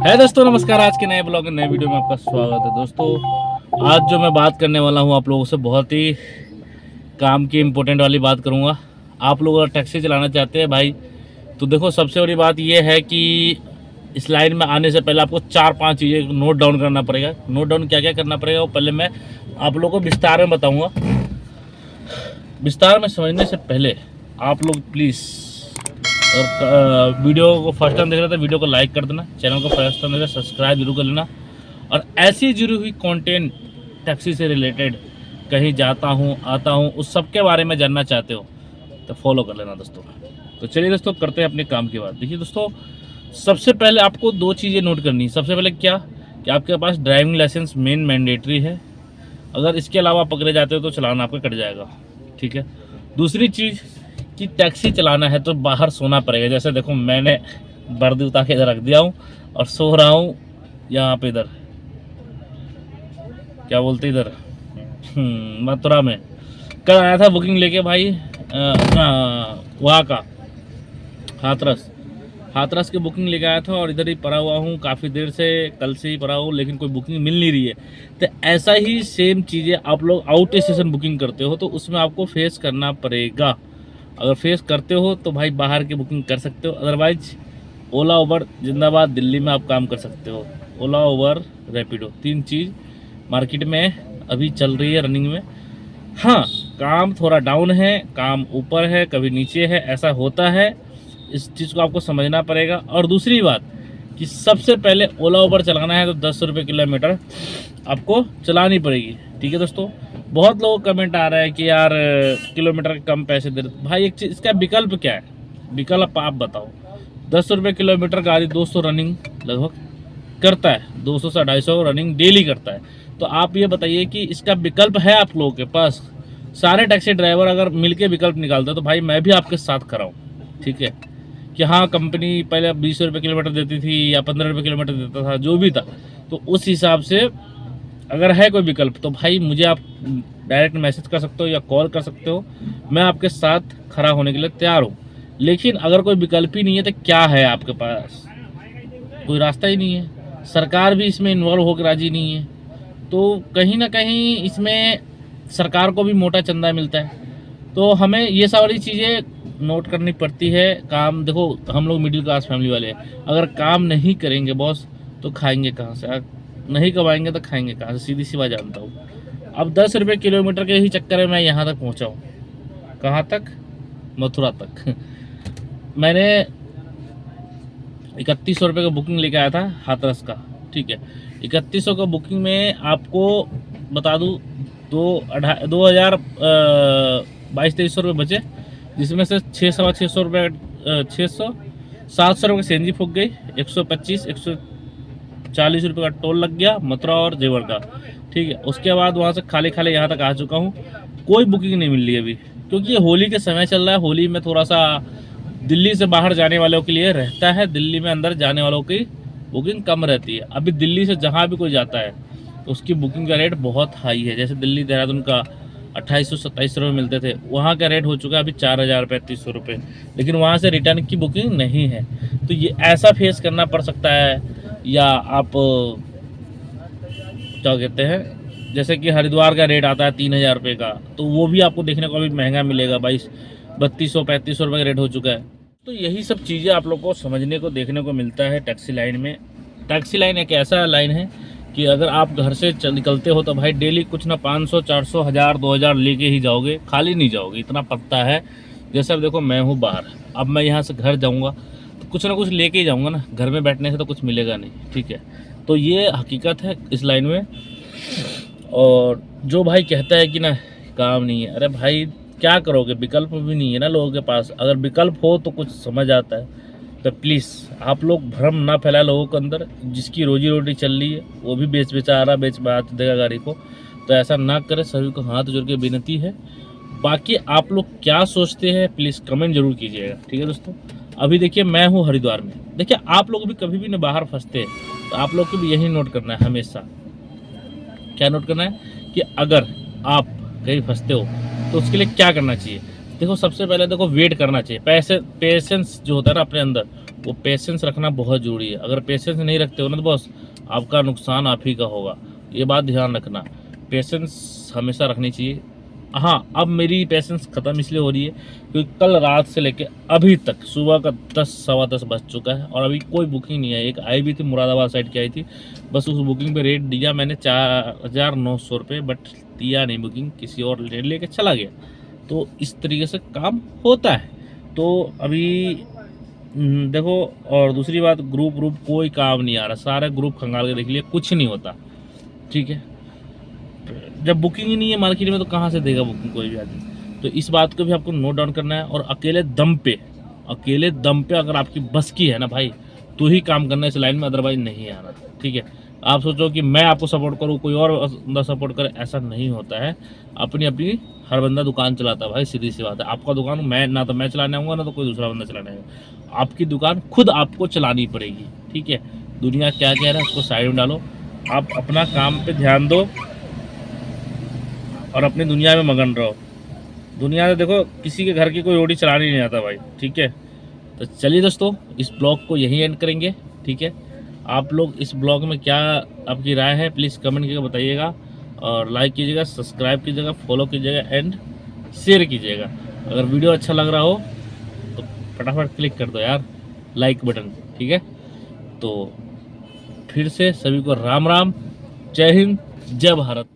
है दोस्तों, नमस्कार। आज के नए ब्लॉग में नए वीडियो में आपका स्वागत है। दोस्तों, आज जो मैं बात करने वाला हूँ आप लोगों से बहुत ही काम की इम्पोर्टेंट वाली बात करूँगा। आप लोग अगर टैक्सी चलाना चाहते हैं भाई, तो देखो सबसे बड़ी बात यह है कि इस लाइन में आने से पहले आपको 4-5 चीज़ें नोट डाउन करना पड़ेगा। नोट डाउन क्या क्या करना पड़ेगा वो पहले मैं आप लोगों को विस्तार में बताऊँगा। विस्तार में समझने से पहले आप लोग प्लीज़, और वीडियो को फर्स्ट टाइम देख रहे थे वीडियो को लाइक कर देना, चैनल को फर्स्ट टाइम देख रहे सब्सक्राइब जरूर कर लेना। और ऐसी जुड़ी हुई कंटेंट टैक्सी से रिलेटेड, कहीं जाता हूँ आता हूँ उस सब के बारे में जानना चाहते हो तो फॉलो कर लेना दोस्तों। तो चलिए दोस्तों, करते हैं अपने काम की बात। देखिए दोस्तों, सबसे पहले आपको 2 चीज़ें नोट करनी है। सबसे पहले क्या कि आपके पास ड्राइविंग लाइसेंस मेन मैंडेटरी है। अगर इसके अलावा पकड़े जाते हो तो चलान आपका कट जाएगा, ठीक है। दूसरी चीज़ कि टैक्सी चलाना है तो बाहर सोना पड़ेगा। जैसे देखो, मैंने वर्दी उतार के इधर रख दिया हूँ और सो रहा हूँ यहाँ पे, इधर क्या बोलते इधर मथुरा में। कल आया था बुकिंग लेके भाई, अपना वहाँ का हाथरस की बुकिंग लेके आया था और इधर ही पड़ा हुआ हूँ काफ़ी देर से, कल से ही पड़ा हूँ, लेकिन कोई बुकिंग मिल नहीं रही है। तो ऐसा ही सेम चीज़ें आप लोग आउट स्टेशन बुकिंग करते हो तो उसमें आपको फेस करना पड़ेगा। अगर फेस करते हो तो भाई बाहर की बुकिंग कर सकते हो, अदरवाइज ओला उबर जिंदाबाद, दिल्ली में आप काम कर सकते हो। ओला उबर रैपिडो 3 चीज़ मार्केट में अभी चल रही है रनिंग में। हाँ, काम थोड़ा डाउन है, काम ऊपर है, कभी नीचे है, ऐसा होता है। इस चीज़ को आपको समझना पड़ेगा। और दूसरी बात कि सबसे पहले ओला उबर चलाना है तो 10 रुपये किलोमीटर आपको चलानी पड़ेगी, ठीक है दोस्तों। बहुत लोगों का कमेंट आ रहा है कि यार किलोमीटर के कम पैसे दे रहे। भाई एक चीज़, इसका विकल्प क्या है? विकल्प आप बताओ। 10 रुपये किलोमीटर गाड़ी 200 रनिंग लगभग करता है, 200 से 250 रनिंग डेली करता है। तो आप ये बताइए कि इसका विकल्प है आप लोगों के पास? सारे टैक्सी ड्राइवर अगर मिलके विकल्प निकालते तो भाई मैं भी आपके साथ खड़ा हूँ, ठीक है। कि हाँ, कंपनी पहले 20 रुपये किलोमीटर देती थी या 15 रुपये किलोमीटर देता था, जो भी था, तो उस हिसाब से अगर है कोई विकल्प तो भाई मुझे आप डायरेक्ट मैसेज कर सकते हो या कॉल कर सकते हो। मैं आपके साथ खड़ा होने के लिए तैयार हूँ। लेकिन अगर कोई विकल्प ही नहीं है तो क्या है आपके पास? कोई रास्ता ही नहीं है। सरकार भी इसमें इन्वॉल्व होकर राजी नहीं है, तो कहीं ना कहीं इसमें सरकार को भी मोटा चंदा मिलता है। तो हमें ये सारी चीज़ें नोट करनी पड़ती है। काम देखो, हम लोग मिडिल क्लास फैमिली वाले हैं। अगर काम नहीं करेंगे बॉस तो खाएंगे कहाँ से? नहीं कमाएंगे तो खाएंगे कहाँ से? सीधी सी बात जानता हूँ। अब 10 रुपये किलोमीटर के ही चक्कर में मैं यहाँ तक पहुँचा हूँ। कहाँ तक? मथुरा तक। मैंने 3100 रुपये का बुकिंग लेके आया था हाथरस का, ठीक है। 3100 का बुकिंग में आपको बता दूँ 2200-2300 रुपये बचे, जिसमें से 600-600 रुपये 700 रुपये सीएनजी फूक गई, 140 रुपये का टोल लग गया मथुरा और जेवर का, ठीक है। उसके बाद वहाँ से खाली यहाँ तक आ चुका हूँ। कोई बुकिंग नहीं मिल रही अभी, क्योंकि ये होली के समय चल रहा है। होली में थोड़ा सा दिल्ली से बाहर जाने वालों के लिए रहता है, दिल्ली में अंदर जाने वालों की बुकिंग कम रहती है। अभी दिल्ली से जहाँ भी कोई जाता है तो उसकी बुकिंग का रेट बहुत हाई है। जैसे दिल्ली देहरादून का 2800-2700 रुपये मिलते थे, वहाँ का रेट हो चुका है अभी 4000-3500 रुपये। लेकिन वहाँ से रिटर्न की बुकिंग नहीं है। तो ये ऐसा फेस करना पड़ सकता है। या आप क्या कहते हैं, जैसे कि हरिद्वार का रेट आता है 3000 रुपये का, तो वो भी आपको देखने को अभी महंगा मिलेगा। 3200-3500 रुपये का रेट हो चुका है। तो यही सब चीज़ें आप लोग को समझने को देखने को मिलता है टैक्सी लाइन में। टैक्सी लाइन एक ऐसा लाइन है कि अगर आप घर से निकलते हो तो भाई डेली कुछ ना 500, 400, 1000, 2000 लेके ही जाओगे, खाली नहीं जाओगे, इतना पता है। जैसे अब देखो, मैं हूँ बाहर, अब मैं यहाँ से घर जाऊँगा तो कुछ ना कुछ लेके ही जाऊँगा ना, घर में बैठने से तो कुछ मिलेगा नहीं, ठीक है। तो ये हकीकत है इस लाइन में। और जो भाई कहता है कि ना काम नहीं है, अरे भाई क्या करोगे? विकल्प भी नहीं है ना लोगों के पास। अगर विकल्प हो तो कुछ समझ आता है। तो प्लीज़ आप लोग भ्रम ना फैलाए लोगों के अंदर। जिसकी रोजी रोटी चल रही है वो भी बेच देगा गाड़ी को, तो ऐसा ना करे। सभी को हाथ जोड़ के विनती है। बाकी आप लोग क्या सोचते हैं प्लीज़ कमेंट जरूर कीजिएगा, ठीक है दोस्तों। अभी देखिए, मैं हूँ हरिद्वार में। देखिए, आप लोग भी कभी भी ना बाहर फंसते हैं तो आप लोग को भी यही नोट करना है हमेशा। क्या नोट करना है कि अगर आप कहीं फंसते हो तो उसके लिए क्या करना चाहिए। देखो, सबसे पहले देखो वेट करना चाहिए। पेशेंस जो होता है ना अपने अंदर, वो पेशेंस रखना बहुत ज़रूरी है। अगर पेशेंस नहीं रखते हो ना तो बस आपका नुकसान आप ही का होगा, ये बात ध्यान रखना। पेशेंस हमेशा रखनी चाहिए। हाँ, अब मेरी पेशेंस ख़त्म इसलिए हो रही है क्योंकि कल रात से लेके अभी तक सुबह का 10 सवा 10 बज चुका है और अभी कोई बुकिंग नहीं है। एक आई भी थी मुरादाबाद साइड की आई थी, बस उस बुकिंग पे रेट दिया मैंने 4,900 रुपये, बट दिया नहीं बुकिंग, किसी और लेके चला गया। तो इस तरीके से काम होता है। तो अभी देखो, और दूसरी बात, ग्रुप कोई काम नहीं आ रहा, सारे ग्रुप खंगाल के देख लिए, कुछ नहीं होता। ठीक है, जब बुकिंग ही नहीं है मार्केट में तो कहाँ से देगा बुकिंग कोई भी आदमी। तो इस बात को भी आपको नोट डाउन करना है। और अकेले दम पे अगर आपकी बस की है ना भाई, तो ही काम करना इस लाइन में, अदरवाइज नहीं आना। ठीक है, आप सोचो कि मैं आपको सपोर्ट करूँ, कोई और बंदा सपोर्ट करे, ऐसा नहीं होता है। अपनी अपनी हर बंदा दुकान चलाता है भाई, सीधी सी बात है। आपका दुकान मैं ना तो मैं चलाने आऊँगा ना तो कोई दूसरा बंदा चलाने आएगा, आपकी दुकान खुद आपको चलानी पड़ेगी। ठीक है, दुनिया क्या कह रहा है उसको साइड में डालो, आप अपना काम पे ध्यान दो और अपनी दुनिया में मगन रहो। दुनिया में देखो, किसी के घर की कोई रोटी चलानी नहीं आता भाई। ठीक है, तो चलिए दोस्तों, इस ब्लॉग को यहीं एंड करेंगे। ठीक है, आप लोग इस ब्लॉग में क्या आपकी राय है प्लीज़ कमेंट करके बताइएगा, और लाइक कीजिएगा, सब्सक्राइब कीजिएगा, फॉलो कीजिएगा एंड शेयर कीजिएगा। अगर वीडियो अच्छा लग रहा हो तो फटाफट क्लिक कर दो यार लाइक बटन। ठीक है, तो फिर से सभी को राम राम, जय हिंद, जय भारत।